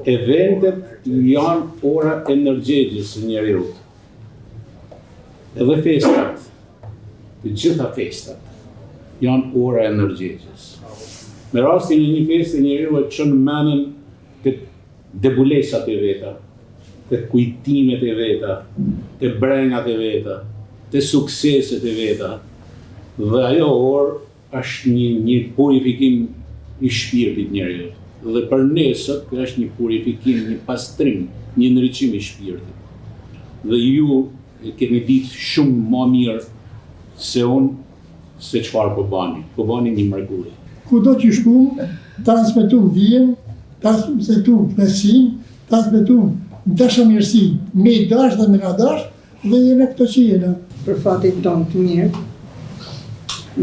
eventet janë ora energjetike së njeriut. Edhe festat, të gjitha festat janë ora energjetike. Me rastin e një feste njeriu e çon mendjen te debulesat e veta, te kujtimet e veta, te brengat e veta, te sukseset e veta. Dhe ajo orë është një purifikim i shpirtit njeriu. Dhe për nesër kjo është një purifikim, një pastrim, një ndriçim i shpirtit. Dhe ju keni ditë shumë më mirë se unë se çfarë po bani. Po bani një mrekulli. Kudo që shku, transmetum dijen, transmetum besim, transmetum dashamirësi, me dash dhe me nga dash, dhe jene këto që jene. Për fatin tonë të mirë,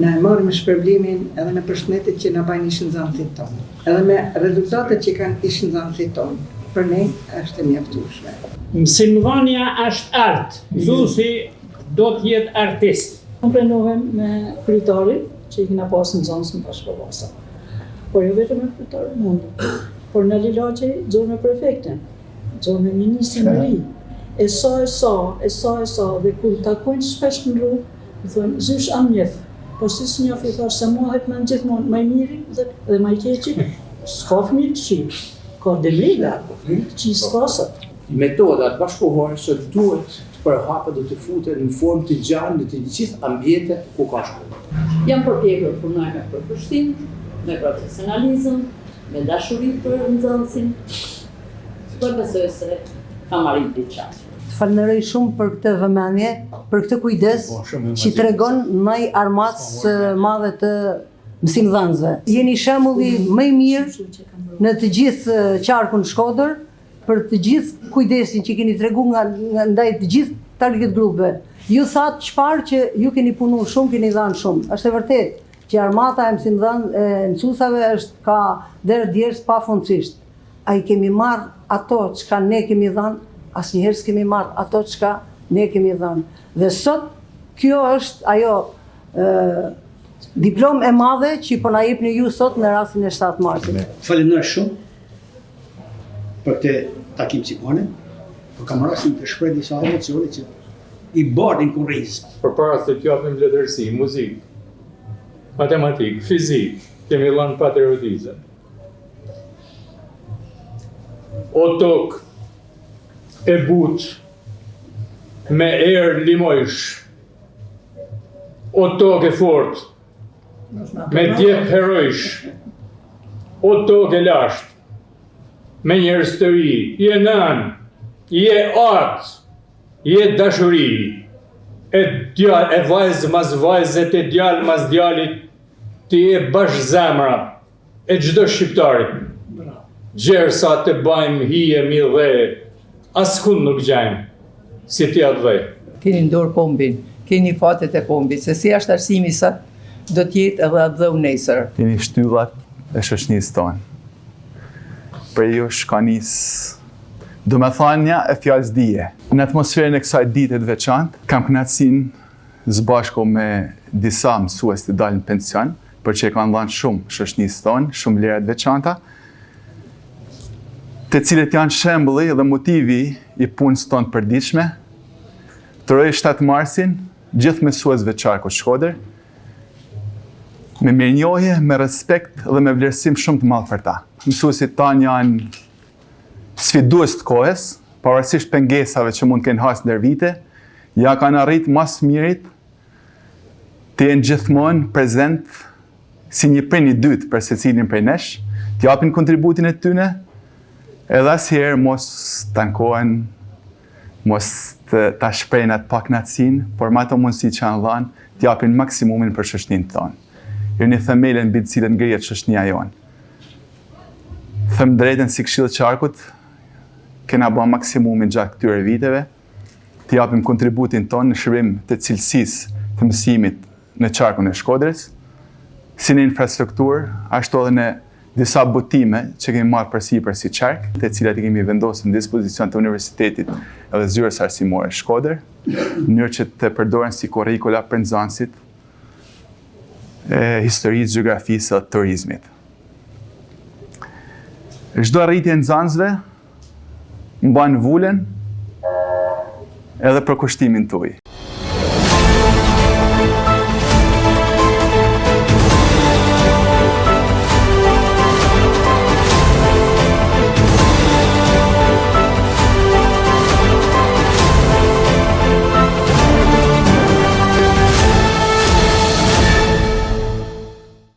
na e marrim shpërblimin edhe me përshëndetjet që na bajnë ish nxënësit tonë, edhe me rezultatet që kanë ish nxënësit tonë. Për ne është e mjaftueshme. Mësimdhënia është art. Mësuesi do të jetë artist. Unë prenohem me kryetarin që i kena pasë nxënës në bashkëbasa. Por jo vetëm me kryetarin mund. Por në Lilaçi gjorë me prefektin, gjorë me ministrin e ri. E sa, dhe kur takojnë shpesh në rrugë, më thonë, zysh amjef, po si së njofi thash se mua hajt me në gjithmonë maj miri dhe maj keqi, s'ka fëmijë të qi, ka demriga, që s'kasët. Metodat bashkëkohore që duhet të përhapet dhe të futen në formë të gjallë në të gjithë ambientet ku ka shkollë. Jam përpjekur punoj me përkushtim, me profesionalizëm, me dashuri për nxënësin, por besoj se kam arrit diçka. Falenderoj shumë për këtë vëmendje, për këtë kujdes që tregon ndaj armatës madhe të mësimdhënësve. Jeni shembulli më i mirë në të gjithë qarkun Shkodër për të gjithë kujdesin që keni tregu ndaj të gjithë target grupeve. Ju thatë çfarë që ju keni punuar shumë, keni dhënë shumë. Është e vërtetë që armata e mësuesave është ka deri djerës pafundësisht. Ai kemi marrë ato çka ne kemi dhënë, asnjëherë s'kemi marrë ato çka ne kemi dhënë. Dhe sot kjo është ajo diplomë e madhe që po na jepni ju sot në rastin e 7 marsit. Falenderoj shumë për këtë takim që bane, por kam rastin të shpreh disa emocione që i bardhin kurrizë. Përpara se të japim letërsi, muzikë, matematikë, fizikë, kemi dhënë patriotizëm. O tokë e butë, me erë limojsh, o tokë e fortë, me djep herojsh, o tokë e lashtë, me njerëz të ri, je nën, je atë, je dashuri, e vajzë mas vajzët, e djalë mas djalit, ti je bash zemra, e çdo shqiptarit. Gjersa të bajmë hije mi dhe, askund nuk gjajmë, si ti atë dhe. Keni ndorë kombin, keni fatet e kombit, se si është arsimi sa do t'jetë edhe atë dheu nesër. Keni shtyllat e shoqënisë tonë. Për ju shka do me thanja e fjallës dije. Në atmosferën e kësaj dite të veçantë, kam kënaqësinë zbashko me disa mësues të dalin pension, për që e kanë dhënë shumë shoqënisë tonë, shumë lera të veçanta, të cilët janë shembulli dhe motivi i punës tonë të përditshme. Të roj 7 marsin, gjithë mësuesve të qarkut Shkodër, me mirënjohje, me respekt dhe me vlerësim shumë të madh për ta. Mësuesit tanë janë sfidues të kohës, pavarësisht pengesave që mund të kenë hasë ndër vite, ja kanë arrit mas mirit të jenë gjithmonë prezent si një prej një dytë për secilin prej nesh, të japin kontributin e tyne, edhe asnjëherë mos të ankohen, mos të shprehin atë pakënaqësinë, por me ato mundësi që janë dhënë, të japin maksimumin për shoqëninë tonë. Jeni themelën mbi të cilën ngrihet shoqënia jonë. Them drejtën si Këshilli i Qarkut, kena bërë maksimumin gjatë këtyre viteve, të japim kontributin tonë në shërbim të cilësisë të mësimit në qarkun e Shkodrës, si në infrastrukturë, ashtu edhe në disa botime që kemi marrë përsipër si qark, të cilat i kemi vendosur në dispozicion të Universitetit edhe Zyrës Arsimore Shkodër, në mënyrë që të përdoren si kurrikula për nxënësit e historisë, gjeografisë dhe turizmit. Çdo arritje e nxënësve mbajnë vulen edhe për kushtimin tuaj.